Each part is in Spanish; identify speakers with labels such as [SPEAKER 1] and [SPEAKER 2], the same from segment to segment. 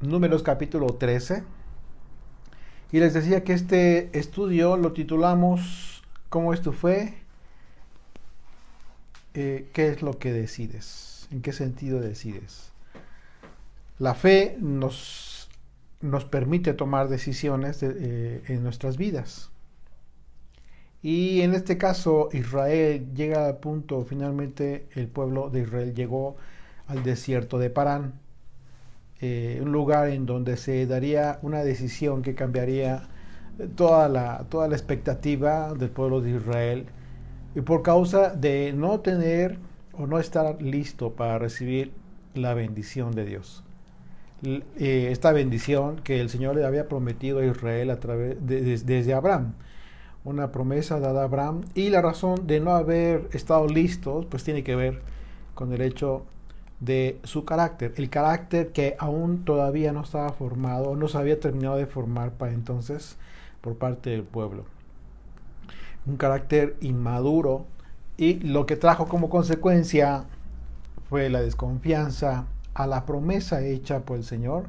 [SPEAKER 1] Números capítulo 13. Y les decía que este estudio lo titulamos ¿Cómo esto fue? ¿Qué es lo que decides? ¿En qué sentido decides? La fe nos permite tomar decisiones en nuestras vidas. Y en este caso Israel llega al punto, finalmente el pueblo de Israel llegó al desierto de Parán, un lugar en donde se daría una decisión que cambiaría toda la expectativa del pueblo de Israel, y por causa de no tener o no estar listo para recibir la bendición de Dios. Esta bendición que el Señor le había prometido a Israel desde Abraham, una promesa dada a Abraham, y la razón de no haber estado listos pues tiene que ver con el hecho de su carácter, el carácter que aún todavía no estaba formado, no se había terminado de formar para entonces por parte del pueblo. Un carácter inmaduro, y lo que trajo como consecuencia fue la desconfianza a la promesa hecha por el Señor,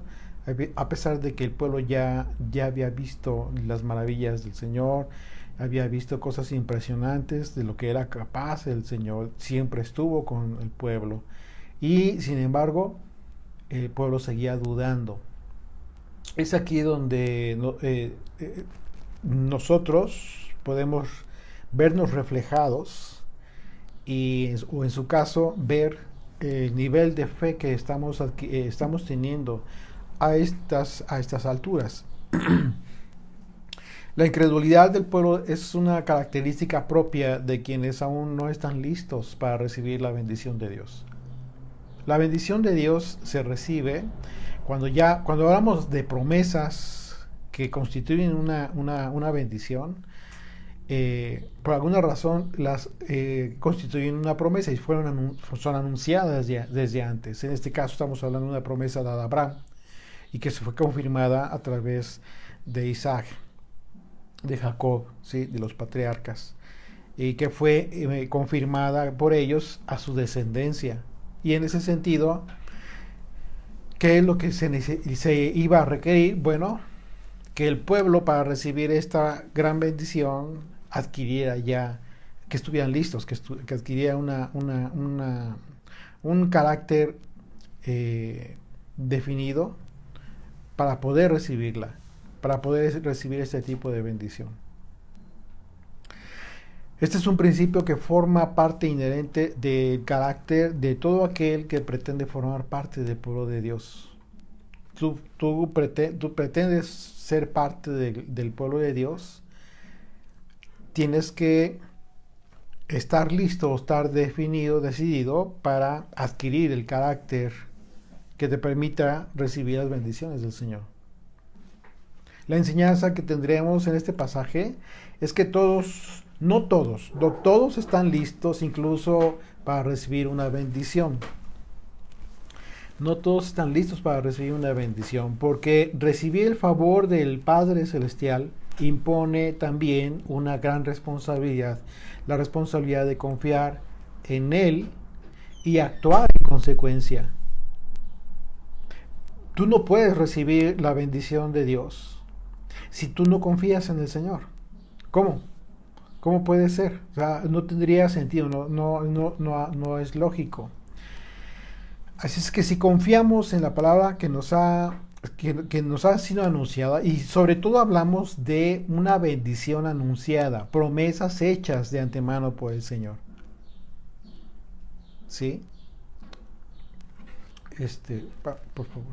[SPEAKER 1] a pesar de que el pueblo ya había visto las maravillas del Señor, había visto cosas impresionantes de lo que era capaz el Señor, siempre estuvo con el pueblo, y sin embargo el pueblo seguía dudando. Es aquí donde nosotros podemos vernos reflejados o en su caso ver el nivel de fe que estamos teniendo a estas alturas. La incredulidad del pueblo es una característica propia de quienes aún no están listos para recibir la bendición de Dios. La bendición de Dios se recibe cuando hablamos de promesas que constituyen una bendición. Por alguna razón las constituyen una promesa y son anunciadas desde antes. En este caso estamos hablando de una promesa dada a Abraham y que se fue confirmada a través de Isaac, de Jacob, ¿sí? De los patriarcas, y que fue confirmada por ellos a su descendencia. Y en ese sentido, ¿qué es lo que se iba a requerir? Bueno, que el pueblo, para recibir esta gran bendición, adquiriera ya, que estuvieran listos, que adquiriera un carácter definido para poder recibirla, para poder recibir este tipo de bendición. Este es un principio que forma parte inherente del carácter de todo aquel que pretende formar parte del pueblo de Dios. Tú pretendes ser parte del pueblo de Dios, tienes que estar listo, estar definido, decidido para adquirir el carácter que te permita recibir las bendiciones del Señor. La enseñanza que tendremos en este pasaje es que no todos están listos incluso para recibir una bendición. No todos están listos para recibir una bendición, porque recibir el favor del Padre Celestial impone también una gran responsabilidad, la responsabilidad de confiar en Él y actuar en consecuencia. Tú no puedes recibir la bendición de Dios si tú no confías en el Señor. ¿Cómo? ¿Cómo puede ser? O sea, no tendría sentido, no es lógico. Así es que si confiamos en la palabra que nos ha sido anunciada, y sobre todo hablamos de una bendición anunciada, promesas hechas de antemano por el Señor. ¿Sí? Por favor.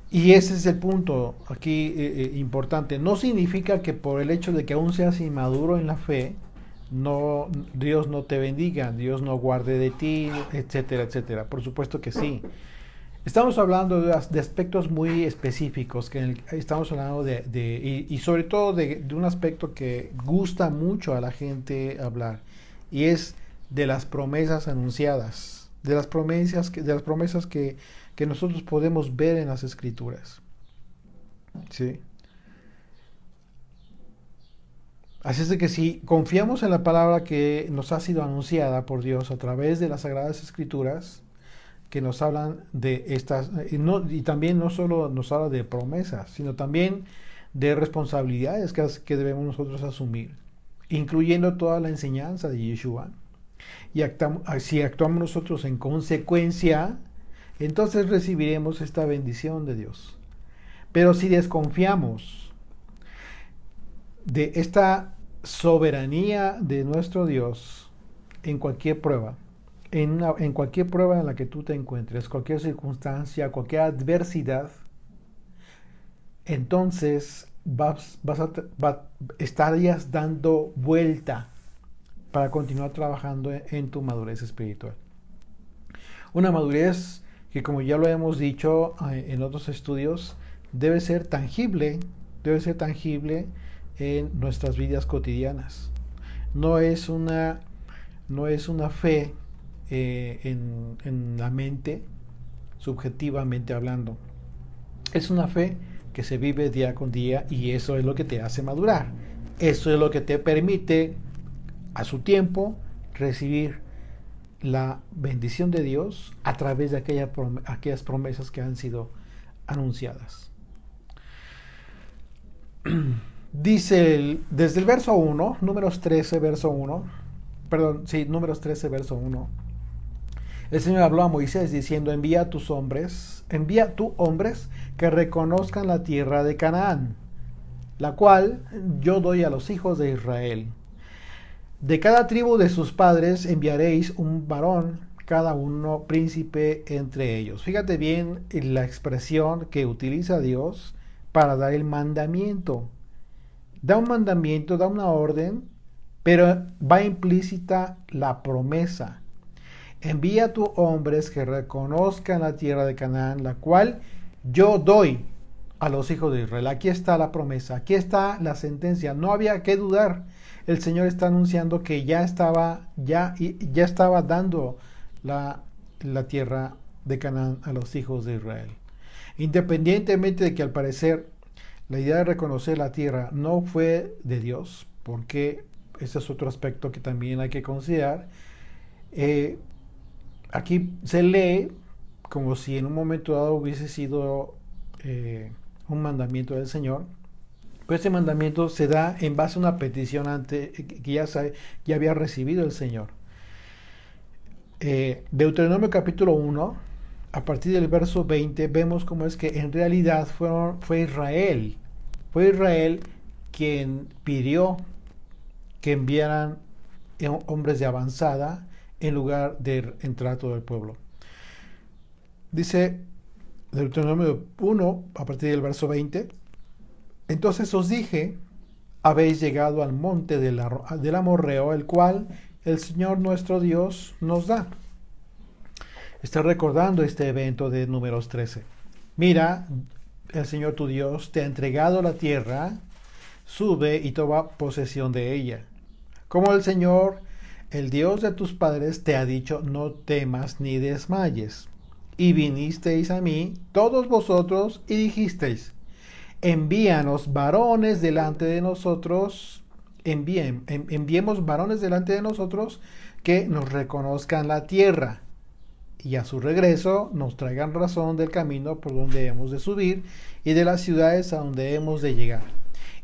[SPEAKER 1] Y ese es el punto aquí importante. No significa que por el hecho de que aún seas inmaduro en la fe, Dios no te bendiga, Dios no guarde de ti, etcétera, etcétera. Por supuesto que sí. Estamos hablando de aspectos muy específicos, estamos hablando y sobre todo de un aspecto que gusta mucho a la gente hablar, y es de las promesas anunciadas, de las promesas que nosotros podemos ver en las Escrituras. ¿Sí? Así es de que si confiamos en la palabra que nos ha sido anunciada por Dios a través de las Sagradas Escrituras, que nos hablan de estas, y también no solo nos habla de promesas, sino también de responsabilidades que debemos nosotros asumir, incluyendo toda la enseñanza de Yeshua. Y si actuamos nosotros en consecuencia, entonces recibiremos esta bendición de Dios. Pero si desconfiamos de esta soberanía de nuestro Dios en cualquier prueba, en cualquier prueba en la que tú te encuentres, cualquier circunstancia, cualquier adversidad, entonces estarías dando vuelta para continuar trabajando en tu madurez espiritual. Una madurez que, como ya lo hemos dicho en otros estudios, debe ser tangible en nuestras vidas cotidianas. No es una fe en la mente, subjetivamente hablando. Es una fe que se vive día con día, y eso es lo que te hace madurar. Eso es lo que te permite, a su tiempo, recibir la bendición de Dios a través de aquellas promesas que han sido anunciadas. Dice desde el verso 1, Números 13, verso 1, el Señor habló a Moisés diciendo: envía tú hombres que reconozcan la tierra de Canaán, la cual yo doy a los hijos de Israel. De cada tribu de sus padres enviaréis un varón, cada uno príncipe entre ellos. Fíjate bien en la expresión que utiliza Dios para dar el mandamiento. Da un mandamiento, da una orden, pero va implícita la promesa. Envía tú hombres que reconozcan la tierra de Canaán, la cual yo doy a los hijos de Israel. Aquí está la promesa, aquí está la sentencia. No había que dudar. El Señor está anunciando que ya estaba dando la tierra de Canaán a los hijos de Israel. Independientemente de que al parecer la idea de reconocer la tierra no fue de Dios, porque ese es otro aspecto que también hay que considerar. Aquí se lee como si en un momento dado hubiese sido un mandamiento del Señor. Pues este mandamiento se da en base a una petición que ya había recibido el Señor. Deuteronomio capítulo 1, a partir del verso 20, vemos cómo es que en realidad fue Israel quien pidió que enviaran hombres de avanzada en lugar de entrar todo el pueblo. Dice Deuteronomio 1, a partir del verso 20: entonces os dije, habéis llegado al monte del Amorreo, el cual el Señor nuestro Dios nos da. Está recordando este evento de Números 13. Mira, el Señor tu Dios te ha entregado la tierra, sube y toma posesión de ella. Como el Señor, el Dios de tus padres, te ha dicho, no temas ni desmayes. Y vinisteis a mí, todos vosotros, y dijisteis: envíanos varones delante de nosotros, enviemos varones delante de nosotros que nos reconozcan la tierra, y a su regreso nos traigan razón del camino por donde hemos de subir y de las ciudades a donde hemos de llegar.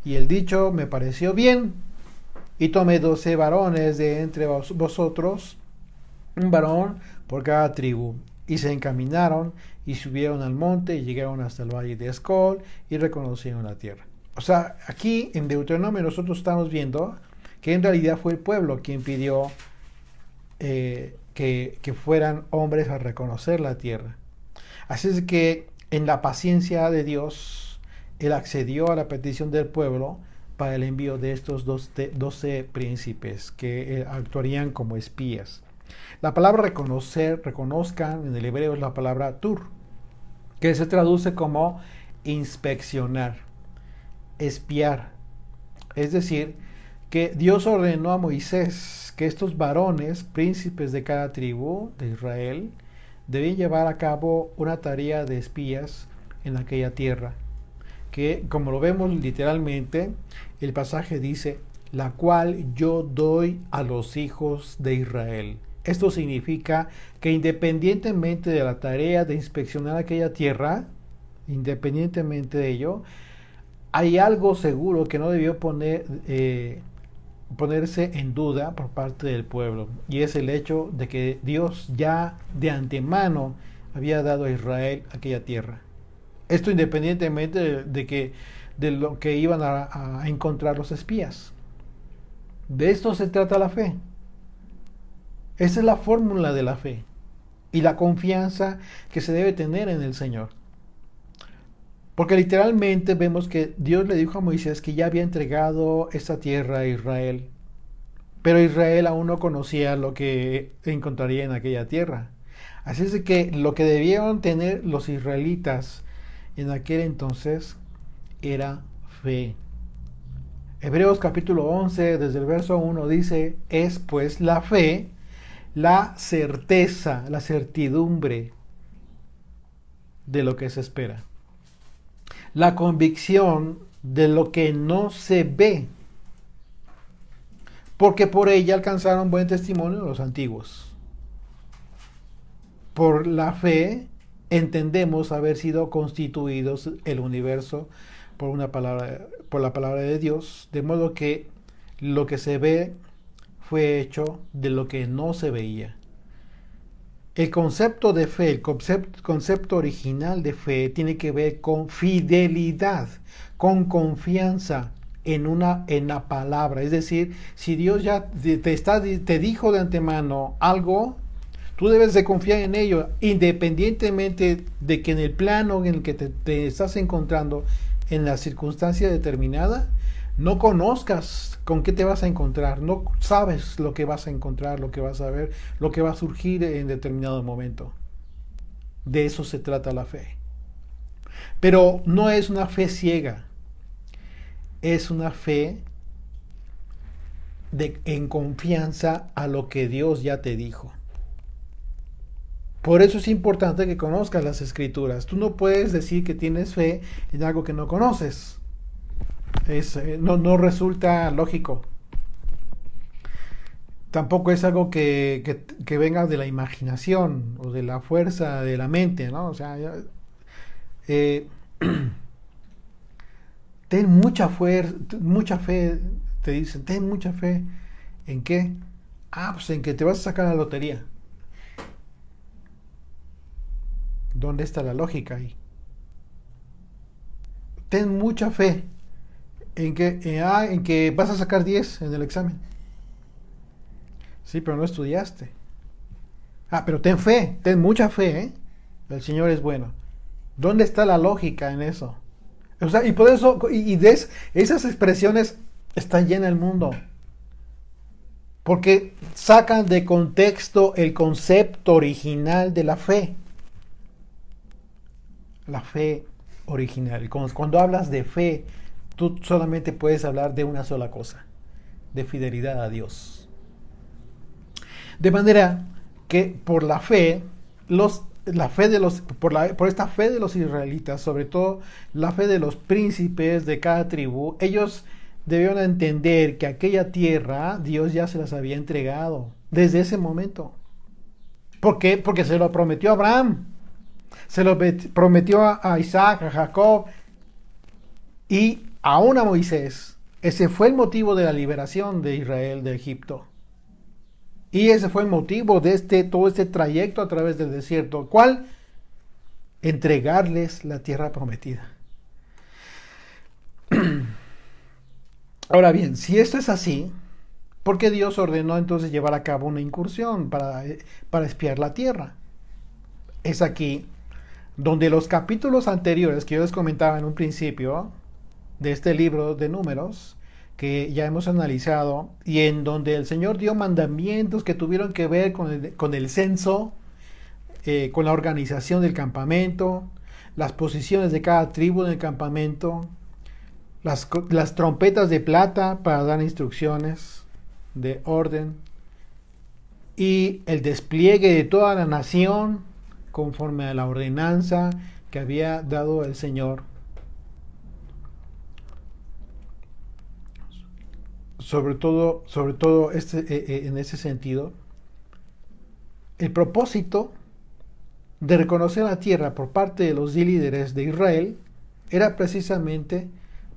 [SPEAKER 1] Y el dicho me pareció bien, y tomé 12 varones de entre vosotros, un varón por cada tribu, y se encaminaron y subieron al monte y llegaron hasta el valle de Escol y reconocieron la tierra. O sea, aquí en Deuteronomio nosotros estamos viendo que en realidad fue el pueblo quien pidió que fueran hombres a reconocer la tierra. Así es que en la paciencia de Dios, Él accedió a la petición del pueblo para el envío de estos 12 príncipes que actuarían como espías. La palabra reconozcan, en el hebreo es la palabra tur, que se traduce como inspeccionar, espiar. Es decir, que Dios ordenó a Moisés que estos varones, príncipes de cada tribu de Israel, debían llevar a cabo una tarea de espías en aquella tierra, que, como lo vemos literalmente, el pasaje dice, la cual yo doy a los hijos de Israel. Esto significa que independientemente de la tarea de inspeccionar aquella tierra, independientemente de ello, hay algo seguro que no debió ponerse en duda por parte del pueblo, y es el hecho de que Dios ya de antemano había dado a Israel aquella tierra. Esto independientemente de lo que iban a encontrar los espías. De esto se trata la fe. Esa es la fórmula de la fe y la confianza que se debe tener en el Señor. Porque literalmente vemos que Dios le dijo a Moisés que ya había entregado esta tierra a Israel. Pero Israel aún no conocía lo que encontraría en aquella tierra. Así es de que lo que debieron tener los israelitas en aquel entonces era fe. Hebreos capítulo 11, desde el verso 1 dice, es pues la fe, la certeza, la certidumbre de lo que se espera. La convicción de lo que no se ve, porque por ella alcanzaron buen testimonio los antiguos. Por la fe entendemos haber sido constituidos el universo por la palabra de Dios, de modo que lo que se ve fue hecho de lo que no se veía. El concepto de fe, el concepto original de fe tiene que ver con fidelidad, con confianza en la palabra. Es decir, si Dios ya te dijo de antemano algo, tú debes de confiar en ello, independientemente de que en el plano en el que te estás encontrando, en la circunstancia determinada, no conozcas con qué te vas a encontrar, no sabes lo que vas a encontrar, lo que vas a ver, lo que va a surgir en determinado momento. De eso se trata la fe. Pero no es una fe ciega, es una fe en confianza a lo que Dios ya te dijo. Por eso es importante que conozcas las escrituras. Tú no puedes decir que tienes fe en algo que no conoces. No resulta lógico. Tampoco es algo que venga de la imaginación o de la fuerza de la mente, ¿no? O sea, ten mucha fe, te dicen, ten mucha fe. ¿En qué? Pues en que te vas a sacar la lotería. ¿Dónde está la lógica ahí? Ten mucha fe en que vas a sacar 10 en el examen. Sí, pero no estudiaste. Pero ten fe, ten mucha fe, ¿eh? El Señor es bueno. ¿Dónde está la lógica en eso? O sea, y por eso, esas expresiones están llenas el mundo. Porque sacan de contexto el concepto original de la fe. La fe original. Cuando hablas de fe, tú solamente puedes hablar de una sola cosa, de fidelidad a Dios. De manera que por la fe, por esta fe de los israelitas, sobre todo la fe de los príncipes de cada tribu, ellos debieron entender que aquella tierra Dios ya se las había entregado desde ese momento. ¿Por qué? Porque se lo prometió a Abraham. Se lo prometió a Isaac, a Jacob y aún a Moisés. Ese fue el motivo de la liberación de Israel de Egipto. Y ese fue el motivo de todo este trayecto a través del desierto. ¿Cuál? Entregarles la tierra prometida. Ahora bien, si esto es así, ¿por qué Dios ordenó entonces llevar a cabo una incursión para espiar la tierra? Es aquí donde los capítulos anteriores que yo les comentaba en un principio de este libro de Números, que ya hemos analizado, y en donde el Señor dio mandamientos que tuvieron que ver con el censo, con la organización del campamento, las posiciones de cada tribu en el campamento, las trompetas de plata para dar instrucciones de orden, y el despliegue de toda la nación conforme a la ordenanza que había dado el Señor. Sobre todo en ese sentido, el propósito de reconocer la tierra por parte de los líderes de Israel era precisamente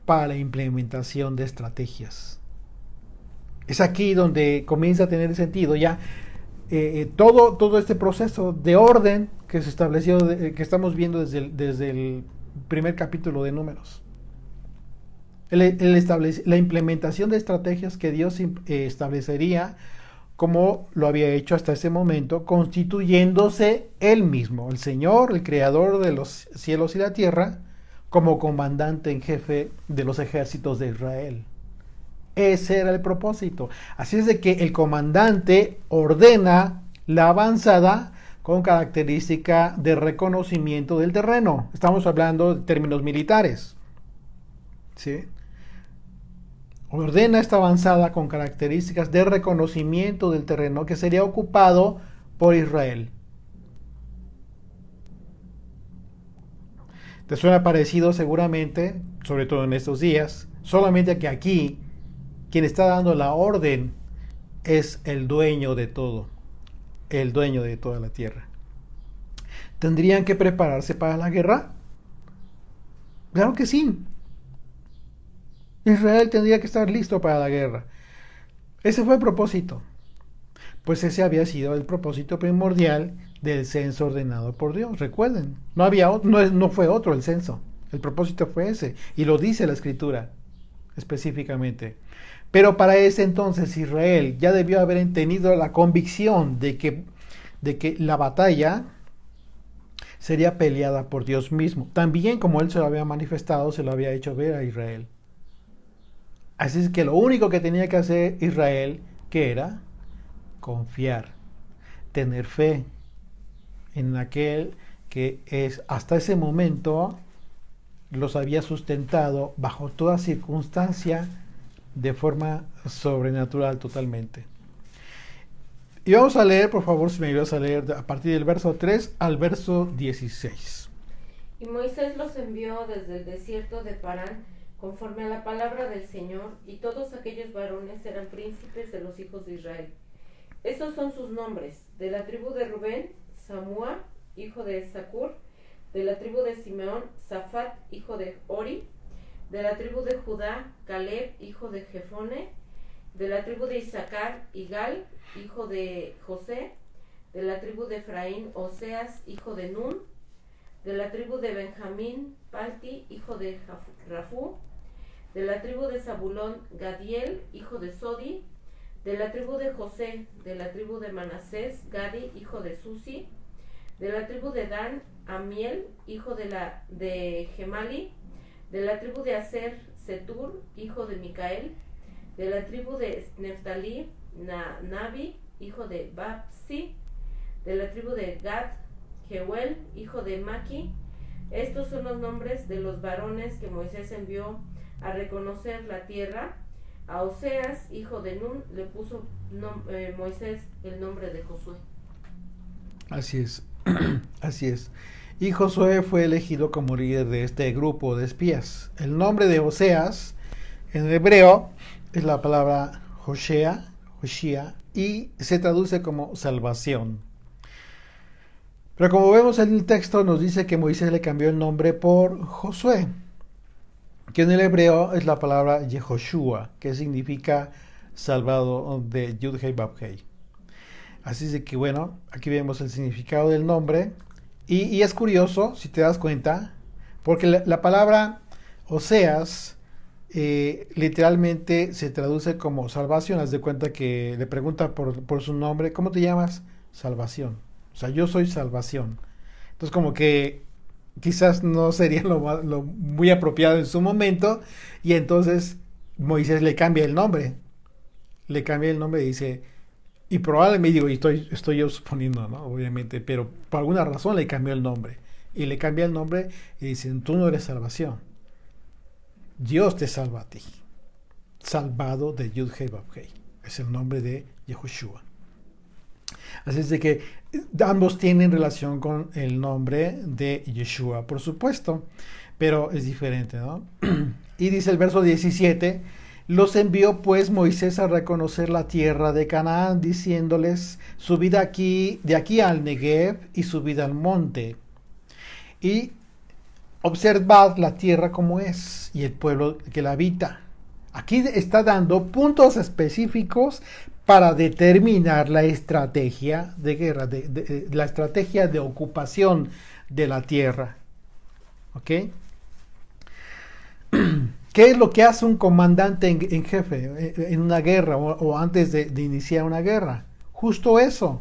[SPEAKER 1] para la implementación de estrategias. Es aquí donde comienza a tener sentido ya todo este proceso de orden que se estableció, que estamos viendo desde el primer capítulo de Números. La implementación de estrategias que Dios establecería como lo había hecho hasta ese momento, constituyéndose Él mismo, el Señor, el Creador de los cielos y la tierra, como comandante en jefe de los ejércitos de Israel. Ese era el propósito. Así es de que el comandante ordena la avanzada con característica de reconocimiento del terreno. Estamos hablando de términos militares. ¿Sí? Ordena esta avanzada con características de reconocimiento del terreno que sería ocupado por Israel. Te suena parecido seguramente, sobre todo en estos días, solamente que aquí quien está dando la orden es el dueño de todo, el dueño de toda la tierra. ¿Tendrían que prepararse para la guerra? Claro que sí. Israel tendría que estar listo para la guerra. Ese fue el propósito. Pues ese había sido el propósito primordial del censo ordenado por Dios. Recuerden, no fue otro el censo. El propósito fue ese. Y lo dice la Escritura específicamente. Pero para ese entonces Israel ya debió haber tenido la convicción de que la batalla sería peleada por Dios mismo. También como Él se lo había manifestado, se lo había hecho ver a Israel. Así es que lo único que tenía que hacer Israel, que era confiar, tener fe en aquel que hasta ese momento los había sustentado bajo toda circunstancia de forma sobrenatural totalmente. Y vamos a leer, por favor, si me ayudas a leer a partir del verso 3 al verso 16.
[SPEAKER 2] Y Moisés los envió desde el desierto de Parán, conforme a la palabra del Señor, y todos aquellos varones eran príncipes de los hijos de Israel. Estos son sus nombres: de la tribu de Rubén, Samúa, hijo de Zacur; de la tribu de Simeón, Safat, hijo de Ori; de la tribu de Judá, Caleb, hijo de Jefone; de la tribu de Isaacar, Igal, hijo de José; de la tribu de Efraín, Oseas, hijo de Nun; de la tribu de Benjamín, Palti, hijo de Rafú; de la tribu de Zabulón, Gadiel, hijo de Sodi; de la tribu de José; de la tribu de Manasés, Gadi, hijo de Susi; de la tribu de Dan, Amiel, hijo de Gemali; de la tribu de Aser, Setur, hijo de Micael; de la tribu de Neftalí, Nabi, hijo de Babsi; de la tribu de Gad, Jeuel, hijo de Maki. Estos son los nombres de los varones que Moisés envió a reconocer la tierra. A Oseas, hijo de Nun, le puso Moisés el nombre de Josué.
[SPEAKER 1] Así es, así es. Y Josué fue elegido como líder de este grupo de espías. El nombre de Oseas en hebreo es la palabra Hoshea, y se traduce como salvación. Pero como vemos en el texto, nos dice que Moisés le cambió el nombre por Josué, que en el hebreo es la palabra Yehoshua, que significa salvado de Yud-Hei Vav-Hei. Así es de que bueno, aquí vemos el significado del nombre. Y es curioso, si te das cuenta, porque la palabra Oseas literalmente se traduce como salvación. Haz de cuenta que le pregunta por su nombre: ¿cómo te llamas? Salvación. O sea, yo soy salvación. Entonces como que quizás no sería lo muy apropiado en su momento, y entonces Moisés le cambia el nombre. Le cambia el nombre y dice, y probablemente digo, estoy yo suponiendo, ¿no? Obviamente, pero por alguna razón le cambió el nombre. Y le cambia el nombre y dicen, tú no eres salvación. Dios te salva a ti. Salvado de Yud-Hei Vav-Hei. Es el nombre de Yehoshua. Así es de que ambos tienen relación con el nombre de Yeshua, por supuesto, pero es diferente, ¿no? Y dice el verso 17, Los envió pues Moisés a reconocer la tierra de Canaán, diciéndoles, subid aquí, de aquí al Negev y subid al monte. Y observad la tierra como es y el pueblo que la habita. Aquí está dando puntos específicos para determinar la estrategia de guerra, la estrategia de ocupación de la tierra. ¿Ok? ¿Qué es lo que hace un comandante en jefe en una guerra o antes de iniciar una guerra? Justo eso.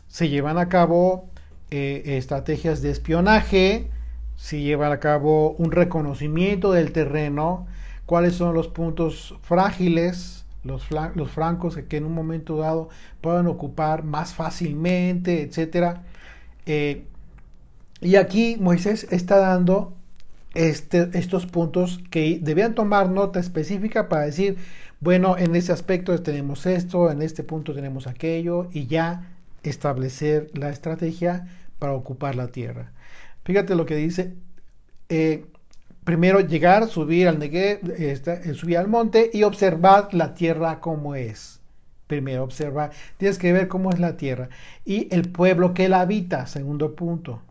[SPEAKER 1] Se llevan a cabo estrategias de espionaje, se lleva a cabo un reconocimiento del terreno, cuáles son los puntos frágiles, los flancos que en un momento dado puedan ocupar más fácilmente, etc. Y aquí Moisés está dando estos puntos que debían tomar nota específica para decir, bueno, en ese aspecto tenemos esto, en este punto tenemos aquello, y ya establecer la estrategia para ocupar la tierra. Fíjate lo que dice, primero llegar, subir al Negev, subir al monte y observar la tierra como es. Primero observar, tienes que ver cómo es la tierra y el pueblo que la habita, segundo punto.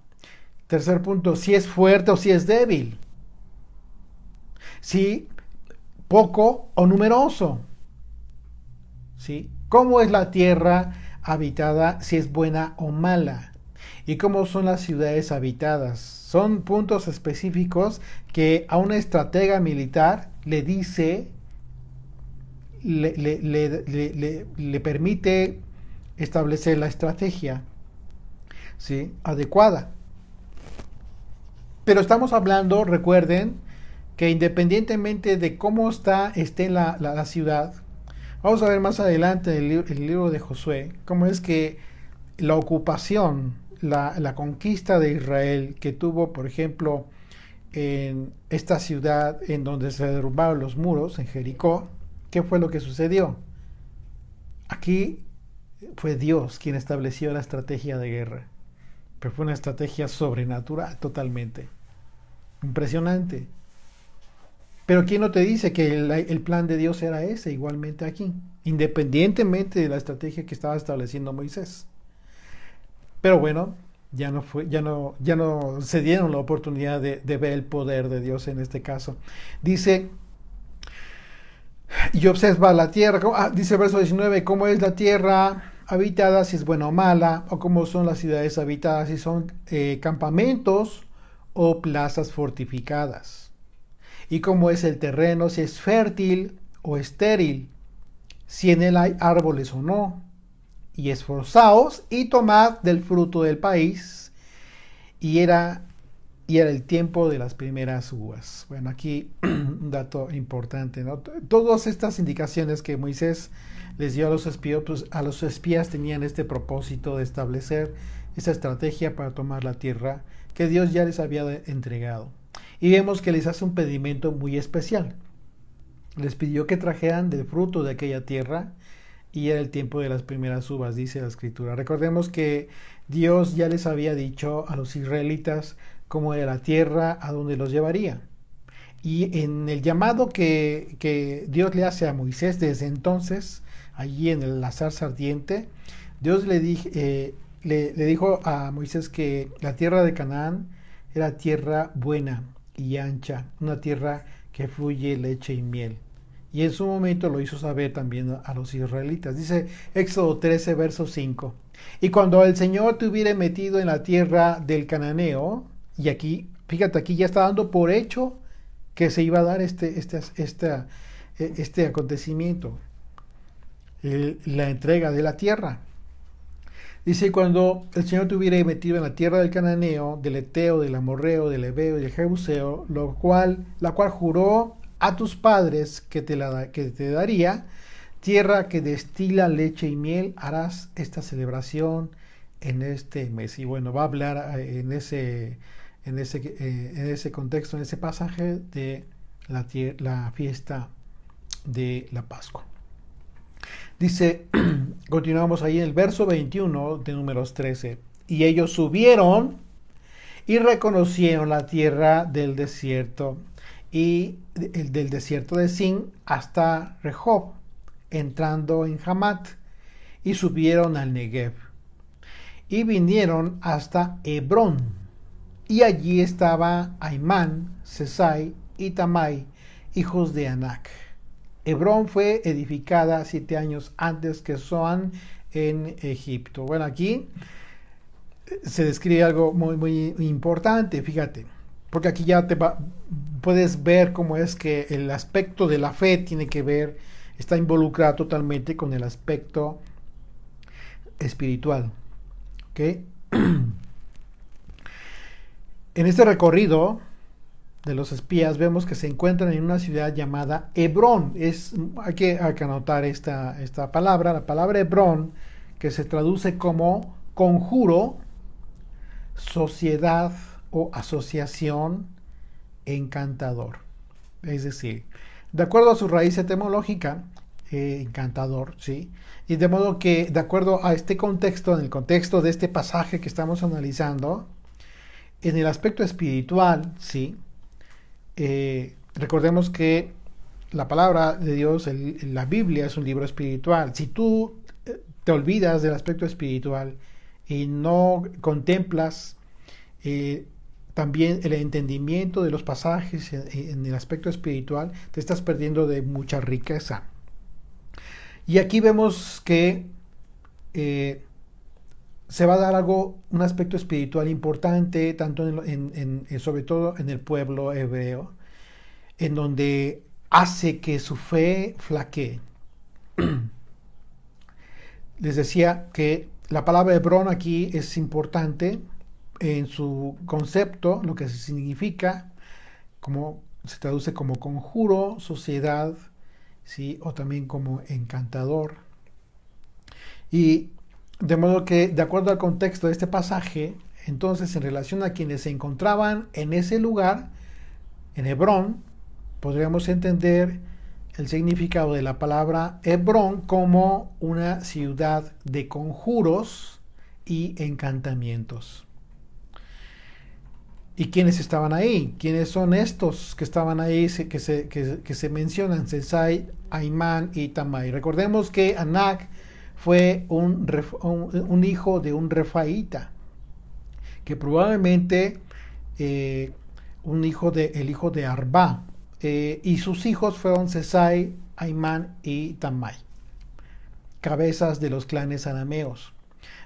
[SPEAKER 1] Tercer punto, si es fuerte o si es débil. Si poco o numeroso. ¿Sí? ¿Cómo es la tierra habitada? Si es buena o mala. ¿Y cómo son las ciudades habitadas? Son puntos específicos que a una estratega militar le dice, le permite establecer la estrategia, ¿sí?, adecuada. Pero estamos hablando, recuerden, que independientemente de cómo esté la ciudad, vamos a ver más adelante en el libro de Josué, cómo es que la ocupación, la conquista de Israel que tuvo, por ejemplo, en esta ciudad en donde se derrumbaron los muros, en Jericó, ¿qué fue lo que sucedió? Aquí fue Dios quien estableció la estrategia de guerra, pero fue una estrategia sobrenatural totalmente. Impresionante. Pero ¿quién no te dice que el plan de Dios era ese igualmente aquí? Independientemente de la estrategia que estaba estableciendo Moisés. Pero bueno, ya no se dieron la oportunidad de ver el poder de Dios en este caso. Dice, y observa la tierra, dice verso 19, ¿cómo es la tierra habitada, si es buena o mala? O cómo son las ciudades habitadas, si son campamentos o plazas fortificadas. Y cómo es el terreno, si es fértil o estéril, si en él hay árboles o no. Y esforzaos y tomad del fruto del país. Y era el tiempo de las primeras uvas. Bueno, aquí un dato importante, ¿no? Todas estas indicaciones que Moisés les dio a los espías, pues a los espías tenían este propósito de establecer esa estrategia para tomar la tierra que Dios ya les había entregado. Y vemos que les hace un pedimento muy especial. Les pidió que trajeran del fruto de aquella tierra y era el tiempo de las primeras uvas, dice la escritura. Recordemos que Dios ya les había dicho a los israelitas cómo era la tierra, a dónde los llevaría. Y en el llamado que Dios le hace a Moisés desde entonces, allí en la zarza ardiente, Dios le dijo a Moisés que la tierra de Canaán era tierra buena y ancha, una tierra que fluye leche y miel. Y en su momento lo hizo saber también a los israelitas. Dice Éxodo 13, verso 5. Y cuando el Señor te hubiere metido en la tierra del cananeo, y aquí, fíjate, aquí ya está dando por hecho que se iba a dar este acontecimiento, la entrega de la tierra. Dice, cuando el Señor te hubiera metido en la tierra del cananeo, del eteo, del amorreo, del heveo y del jebuseo, la cual juró a tus padres que te daría, tierra que destila leche y miel, harás esta celebración en este mes. Y bueno, va a hablar en ese contexto, en ese pasaje de la fiesta de la Pascua. Dice, continuamos ahí en el verso 21 de Números 13. Y ellos subieron y reconocieron la tierra del desierto y del desierto de Sin hasta Rehob, entrando en Hamat, y subieron al Negev. Y vinieron hasta Hebrón, y allí estaba Aimán, Sesai y Tamai, hijos de Anac. Hebrón fue edificada 7 años antes que Zoán en Egipto. Bueno, aquí se describe algo muy importante, fíjate, porque aquí ya puedes ver cómo es que el aspecto de la fe tiene que ver, está involucrado totalmente con el aspecto espiritual. ¿Ok? En este recorrido de los espías vemos que se encuentran en una ciudad llamada Hebrón. Hay que anotar esta palabra, la palabra Hebrón, que se traduce como conjuro, sociedad o asociación, encantador. Es decir, de acuerdo a su raíz etimológica, encantador, ¿sí? Y de modo que, de acuerdo a este contexto, en el contexto de este pasaje que estamos analizando, en el aspecto espiritual, ¿sí? Recordemos que la palabra de Dios, la Biblia es un libro espiritual. Si tú te olvidas del aspecto espiritual y no contemplas también el entendimiento de los pasajes en el aspecto espiritual, te estás perdiendo de mucha riqueza. Y aquí vemos que se va a dar un aspecto espiritual importante, tanto sobre todo en el pueblo hebreo, en donde hace que su fe flaquee. Les decía que la palabra Hebrón aquí es importante en su concepto, lo que significa, como se traduce como conjuro, sociedad, ¿sí? O también como encantador. Y de modo que, de acuerdo al contexto de este pasaje, entonces en relación a quienes se encontraban en ese lugar, en Hebrón, podríamos entender el significado de la palabra Hebrón como una ciudad de conjuros y encantamientos. ¿Y quiénes estaban ahí? ¿Quiénes son estos que estaban ahí, que se mencionan? Sesai, Aimán y Tamai. Recordemos que Anac fue un hijo de un refaíta, que probablemente el hijo de Arbá, y sus hijos fueron Sesai, Aimán y Tamai, cabezas de los clanes arameos.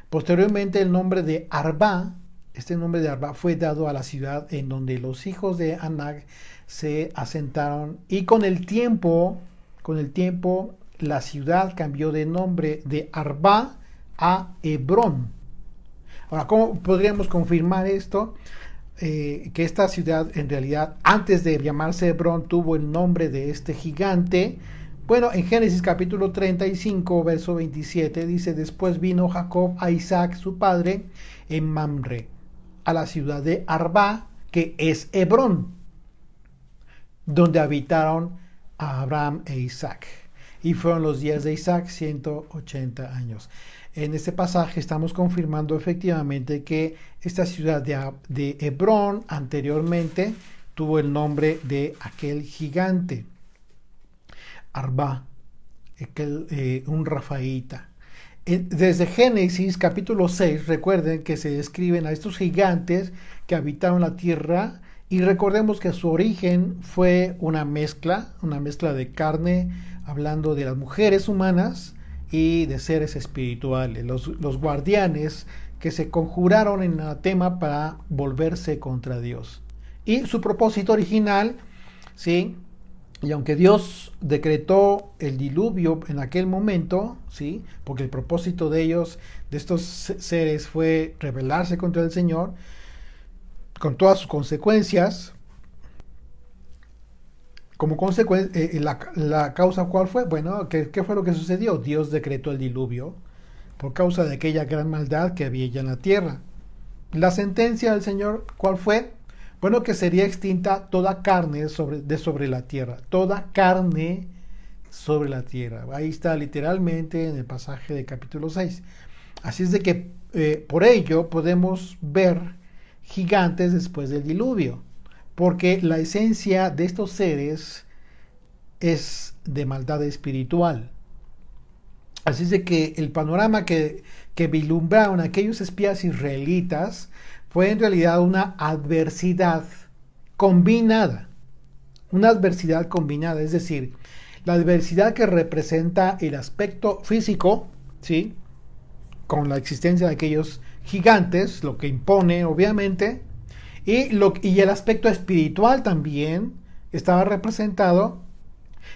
[SPEAKER 1] Posteriormente el nombre de Arbá, este nombre de Arbá fue dado a la ciudad en donde los hijos de Anac se asentaron, y con el tiempo la ciudad cambió de nombre de Arbá a Hebrón. Ahora, ¿cómo podríamos confirmar esto? Que esta ciudad en realidad, antes de llamarse Hebrón, tuvo el nombre de este gigante. Bueno, en Génesis capítulo 35, verso 27, dice: después vino Jacob a Isaac, su padre, en Mamre, a la ciudad de Arbá, que es Hebrón, donde habitaron a Abraham e Isaac. Y fueron los días de Isaac 180 años. En este pasaje estamos confirmando efectivamente que esta ciudad de Hebrón anteriormente tuvo el nombre de aquel gigante, Arbá, un rafaíta. Desde Génesis capítulo 6, recuerden que se describen a estos gigantes que habitaron la tierra, y recordemos que su origen fue una mezcla de carne, hablando de las mujeres humanas y de seres espirituales, los guardianes que se conjuraron en anatema para volverse contra Dios. Y su propósito original, ¿sí? Y aunque Dios decretó el diluvio en aquel momento, ¿sí? Porque el propósito de ellos, de estos seres, fue rebelarse contra el Señor, con todas sus consecuencias. Como consecuencia, la causa, ¿cuál fue? Bueno, ¿qué fue lo que sucedió? Dios decretó el diluvio por causa de aquella gran maldad que había ya en la tierra. La sentencia del Señor, ¿cuál fue? Bueno, que sería extinta toda carne sobre la tierra. Toda carne sobre la tierra. Ahí está literalmente en el pasaje de capítulo 6. Así es de que por ello podemos ver gigantes después del diluvio. porque la esencia de estos seres es de maldad espiritual. Así es de que el panorama que vislumbraron aquellos espías israelitas fue en realidad una adversidad combinada. Una adversidad combinada, es decir, la adversidad que representa el aspecto físico, ¿sí?, con la existencia de aquellos gigantes, lo que impone obviamente, y el aspecto espiritual también estaba representado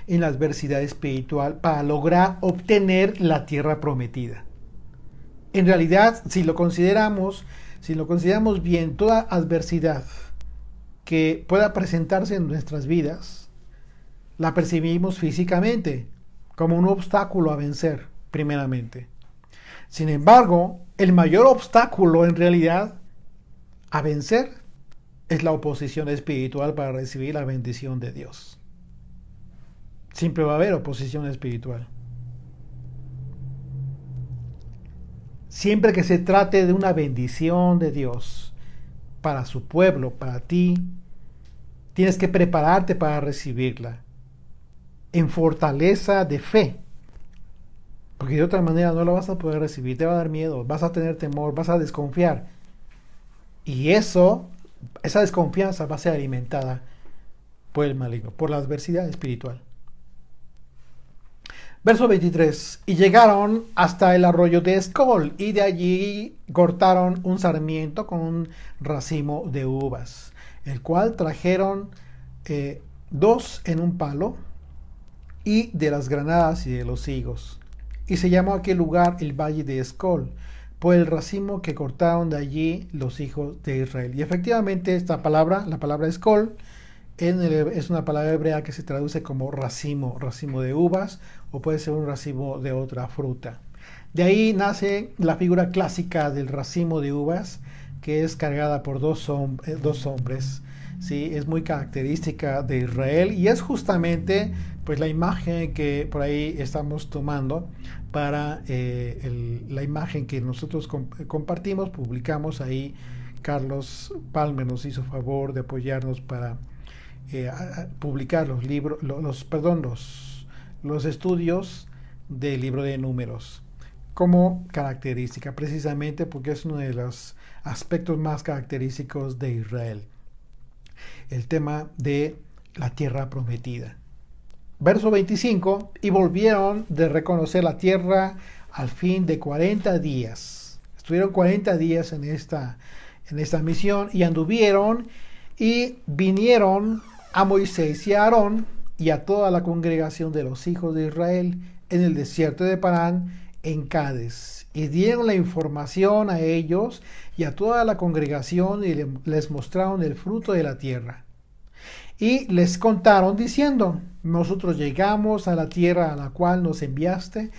[SPEAKER 1] en la adversidad espiritual para lograr obtener la tierra prometida. En realidad, si lo consideramos bien, toda adversidad que pueda presentarse en nuestras vidas, la percibimos físicamente como un obstáculo a vencer, primeramente. Sin embargo, el mayor obstáculo en realidad a vencer es la oposición espiritual para recibir la bendición de Dios. Siempre va a haber oposición espiritual. Siempre que se trate de una bendición de Dios para su pueblo, para ti, tienes que prepararte para recibirla en fortaleza de fe. Porque de otra manera no la vas a poder recibir, te va a dar miedo, vas a tener temor, vas a desconfiar. Y esa desconfianza va a ser alimentada por el maligno, por la adversidad espiritual. Verso 23. Y llegaron hasta el arroyo de Escol, y de allí cortaron un sarmiento con un racimo de uvas, el cual trajeron 2 en un palo, y de las granadas y de los higos. Y se llamó aquel lugar el Valle de Escol, por el racimo que cortaron de allí los hijos de Israel. Y efectivamente esta palabra, la palabra Escol, es una palabra hebrea que se traduce como racimo de uvas, o puede ser un racimo de otra fruta. De ahí nace la figura clásica del racimo de uvas, que es cargada por dos hombres. ¿Sí? Es muy característica de Israel, y es justamente pues la imagen que por ahí estamos tomando para la imagen que nosotros compartimos, publicamos ahí. Carlos Palmer nos hizo favor de apoyarnos para publicar los libros, los estudios del libro de Números como característica, precisamente porque es uno de los aspectos más característicos de Israel, el tema de la tierra prometida. Verso 25, y volvieron de reconocer la tierra al fin de 40 días. Estuvieron 40 días en esta misión, y anduvieron y vinieron a Moisés y a Aarón y a toda la congregación de los hijos de Israel en el desierto de Parán, en Cades, y dieron la información a ellos y a toda la congregación, y les mostraron el fruto de la tierra. Y les contaron diciendo: nosotros llegamos a la tierra a la cual nos enviaste,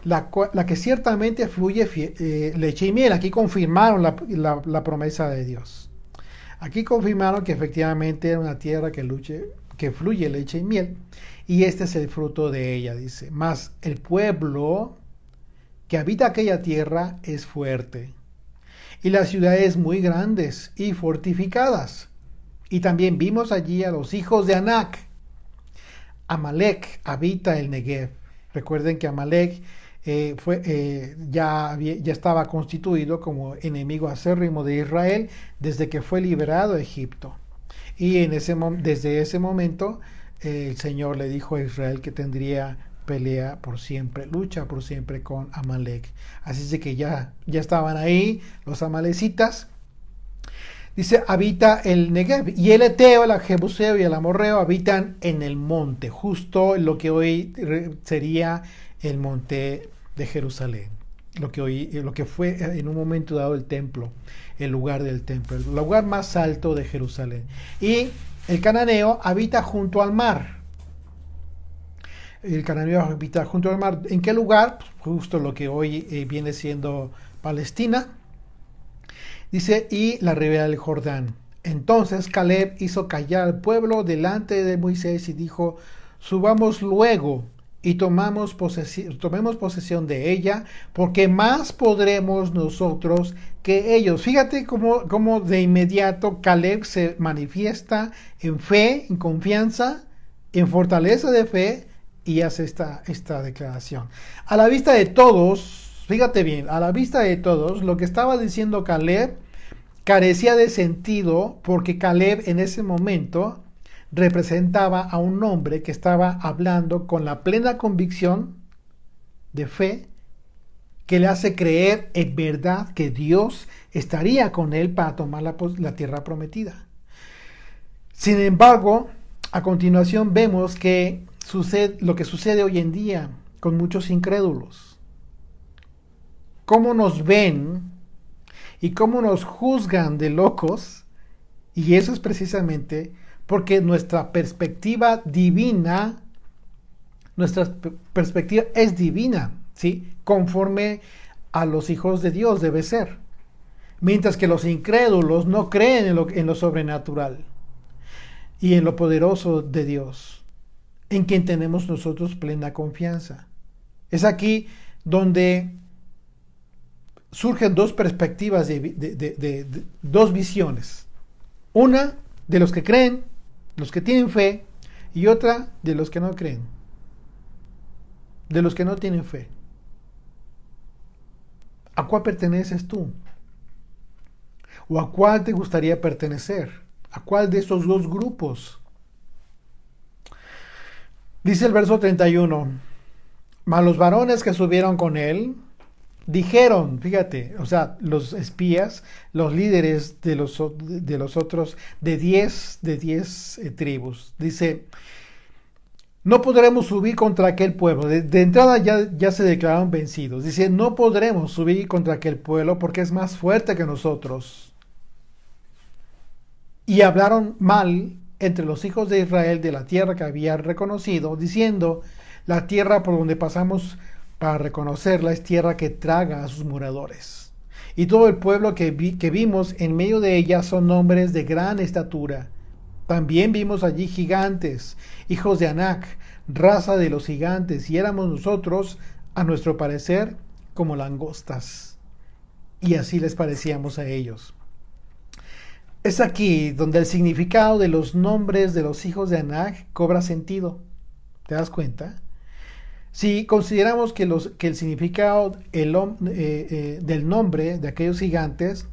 [SPEAKER 1] la que ciertamente fluye leche y miel. Aquí confirmaron la promesa de Dios. Aquí confirmaron que efectivamente era una tierra que fluye leche y miel, y este es el fruto de ella, dice. Mas el pueblo que habita aquella tierra es fuerte, y las ciudades muy grandes y fortificadas. Y también vimos allí a los hijos de Anac. Amalek habita el Negev. Recuerden que Amalek ya estaba constituido como enemigo acérrimo de Israel desde que fue liberado de Egipto. Y desde ese momento el Señor le dijo a Israel que tendría pelea por siempre, lucha por siempre con Amalek. Así es de que ya estaban ahí los amalecitas. Dice, habita el Negev, y el Eteo, el Jebuseo y el Amorreo habitan en el monte, justo lo que hoy sería el monte de Jerusalén, lo que fue en un momento dado el templo, el lugar del templo, el lugar más alto de Jerusalén. Y el cananeo habita junto al mar. El cananeo habita junto al mar. ¿En qué lugar? Justo lo que hoy viene siendo Palestina. Dice, y la ribera del Jordán. Entonces Caleb hizo callar al pueblo delante de Moisés y dijo: subamos luego y tomemos posesión de ella, porque más podremos nosotros que ellos. Fíjate cómo de inmediato Caleb se manifiesta en fe, en confianza, en fortaleza de fe, y hace esta declaración. A la vista de todos, fíjate bien, a la vista de todos, lo que estaba diciendo Caleb carecía de sentido, porque Caleb en ese momento representaba a un hombre que estaba hablando con la plena convicción de fe que le hace creer en verdad que Dios estaría con él para tomar la tierra prometida. Sin embargo, a continuación vemos que lo que sucede hoy en día con muchos incrédulos. Cómo nos ven y cómo nos juzgan de locos, y eso es precisamente porque nuestra perspectiva divina, nuestra perspectiva es divina, ¿sí? Conforme a los hijos de Dios debe ser. Mientras que los incrédulos no creen en lo sobrenatural y en lo poderoso de Dios, en quien tenemos nosotros plena confianza. Es aquí donde surgen dos perspectivas, dos visiones. Una de los que creen, los que tienen fe, y otra de los que no creen, de los que no tienen fe. ¿A cuál perteneces tú? ¿O a cuál te gustaría pertenecer? ¿A cuál de estos dos grupos? Dice el verso 31, mas los varones que subieron con él dijeron, fíjate, o sea, los espías, los líderes de los otros, de 10 tribus, dice, no podremos subir contra aquel pueblo. De entrada ya se declararon vencidos. Dice, no podremos subir contra aquel pueblo porque es más fuerte que nosotros. Y hablaron mal entre los hijos de Israel de la tierra que había reconocido, diciendo, la tierra por donde pasamos para reconocerla es tierra que traga a sus moradores. Y todo el pueblo que vimos en medio de ella son hombres de gran estatura. También vimos allí gigantes, hijos de Anac, raza de los gigantes, y éramos nosotros, a nuestro parecer, como langostas. Y así les parecíamos a ellos. Es aquí donde el significado de los nombres de los hijos de Anac cobra sentido. ¿Te das cuenta? Si consideramos que el significado del nombre de aquellos gigantes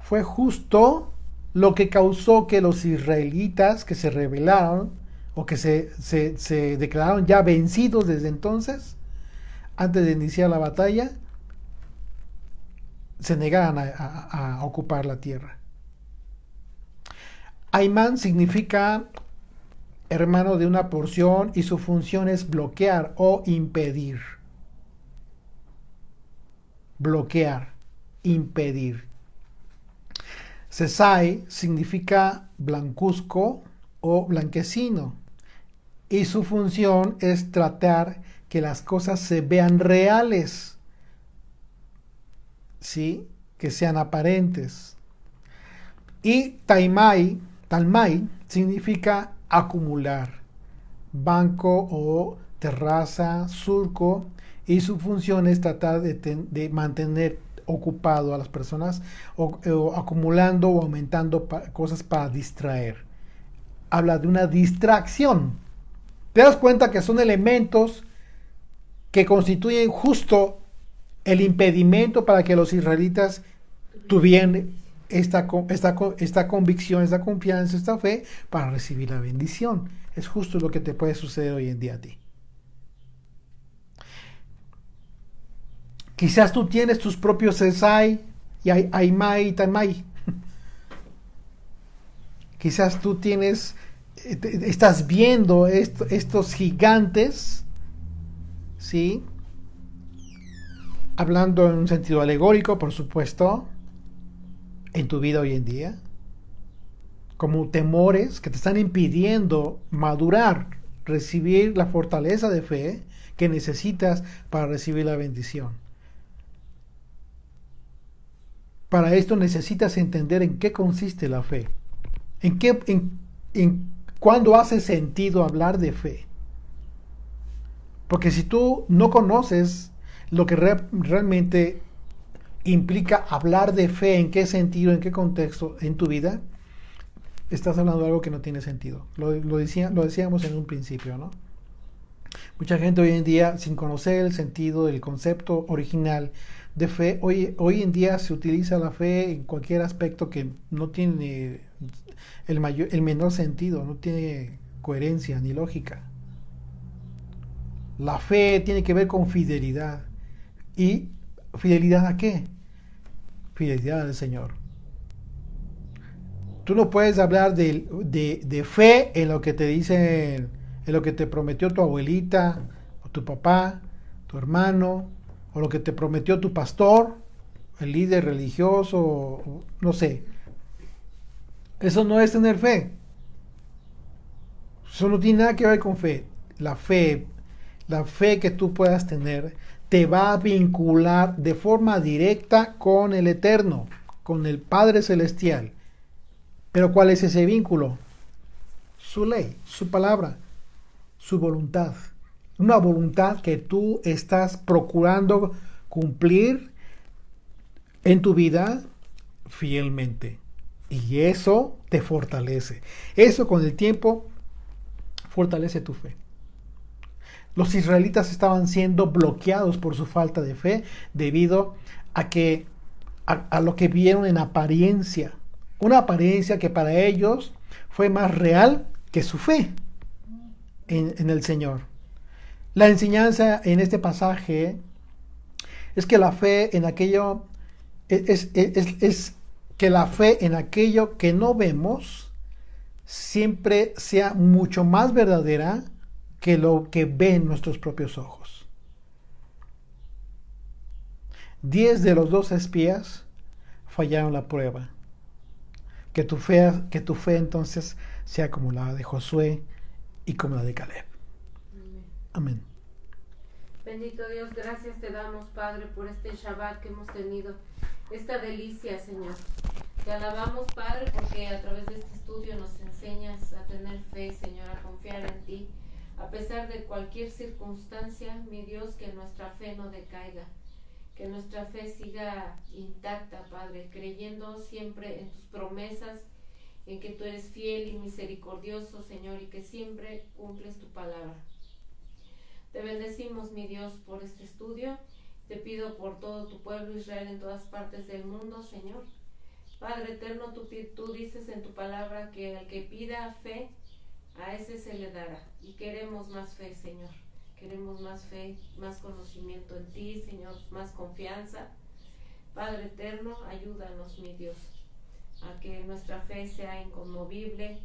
[SPEAKER 1] fue justo lo que causó que los israelitas que se rebelaron o que se declararon ya vencidos desde entonces, antes de iniciar la batalla, se negaran a ocupar la tierra. Aimán significa hermano de una porción y su función es bloquear o impedir. Bloquear, impedir. Sesai significa blancuzco o blanquecino y su función es tratar que las cosas se vean reales, ¿sí? Que sean aparentes. Y talmai significa acumular, banco o terraza, surco, y su función es tratar de mantener ocupado a las personas o acumulando o aumentando cosas para distraer. Habla de una distracción. Te das cuenta que son elementos que constituyen justo el impedimento para que los israelitas tuvieran esta convicción, esta confianza, esta fe para recibir la bendición. Es justo lo que te puede suceder hoy en día a ti. Quizás tú tienes tus propios Sesai y Aimai y Talmai. Quizás tú estás viendo estos gigantes, ¿sí? Hablando en un sentido alegórico, por supuesto, en tu vida hoy en día, como temores que te están impidiendo madurar, recibir la fortaleza de fe que necesitas para recibir la bendición. Para esto necesitas entender en qué consiste la fe, en cuándo hace sentido hablar de fe. Porque si tú no conoces lo que realmente implica hablar de fe, en qué sentido, en qué contexto en tu vida, estás hablando de algo que no tiene sentido. Lo decíamos en un principio, ¿no? Mucha gente hoy en día, sin conocer el sentido, el concepto original de fe, hoy en día se utiliza la fe en cualquier aspecto que no tiene el menor sentido, no tiene coherencia ni lógica. La fe tiene que ver con fidelidad. ¿Y fidelidad a qué? Fidelidad al Señor. Tú no puedes hablar de fe en lo que te dicen, en lo que te prometió tu abuelita, o tu papá, tu hermano, o lo que te prometió tu pastor, el líder religioso, no sé. Eso no es tener fe. Eso no tiene nada que ver con fe. La fe que tú puedas tener, te va a vincular de forma directa con el Eterno, con el Padre Celestial. Pero ¿cuál es ese vínculo? Su ley, su palabra, su voluntad. Una voluntad que tú estás procurando cumplir en tu vida fielmente. Y eso te fortalece. Eso con el tiempo fortalece tu fe. Los israelitas estaban siendo bloqueados por su falta de fe debido a lo que vieron en apariencia. Una apariencia que para ellos fue más real que su fe en el Señor. La enseñanza en este pasaje es que la fe en aquello es que la fe en aquello que no vemos siempre sea mucho más verdadera que lo que ven nuestros propios ojos. 10 de los 12 espías fallaron la prueba. Que tu fe entonces sea como la de Josué y como la de Caleb. Amén.
[SPEAKER 2] Bendito Dios, gracias te damos, Padre, por este Shabbat que hemos tenido, esta delicia, Señor. Te alabamos, Padre, porque a través de este estudio nos enseñas a tener fe, Señor, a confiar en ti. A pesar de cualquier circunstancia, mi Dios, que nuestra fe no decaiga, que nuestra fe siga intacta, Padre, creyendo siempre en tus promesas, en que tú eres fiel y misericordioso, Señor, y que siempre cumples tu palabra. Te bendecimos, mi Dios, por este estudio. Te pido por todo tu pueblo Israel en todas partes del mundo, Señor. Padre eterno, tú dices en tu palabra que al que pida fe, a ese se le dará. Y queremos más fe, Señor. Queremos más fe, más conocimiento en ti, Señor, más confianza. Padre eterno, ayúdanos, mi Dios, a que nuestra fe sea inconmovible,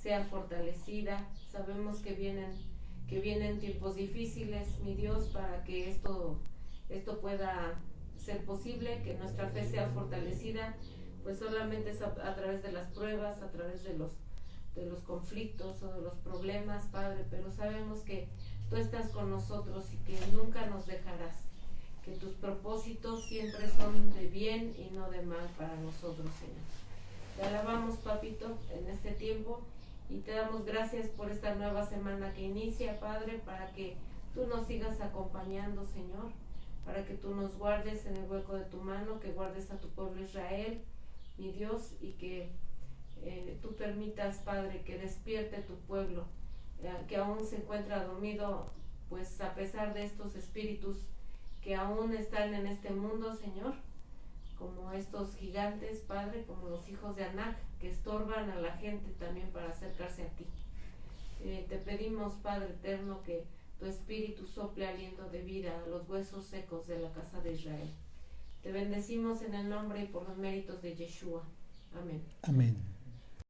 [SPEAKER 2] sea fortalecida. Sabemos que vienen tiempos difíciles, mi Dios, para que esto pueda ser posible, que nuestra fe sea fortalecida, pues solamente es a través de las pruebas, a través de los conflictos o de los problemas, Padre, pero sabemos que tú estás con nosotros y que nunca nos dejarás, que tus propósitos siempre son de bien y no de mal para nosotros, Señor. Te alabamos, Papito, en este tiempo y te damos gracias por esta nueva semana que inicia, Padre, para que tú nos sigas acompañando, Señor, para que tú nos guardes en el hueco de tu mano, que guardes a tu pueblo Israel, mi Dios, y que tú permitas, Padre, que despierte tu pueblo, que aún se encuentra dormido, pues a pesar de estos espíritus que aún están en este mundo, Señor, como estos gigantes, Padre, como los hijos de Anak, que estorban a la gente también para acercarse a ti. Te pedimos, Padre eterno, que tu espíritu sople aliento de vida a los huesos secos de la casa de Israel. Te bendecimos en el nombre y por los méritos de Yeshua. Amén.
[SPEAKER 1] Amén.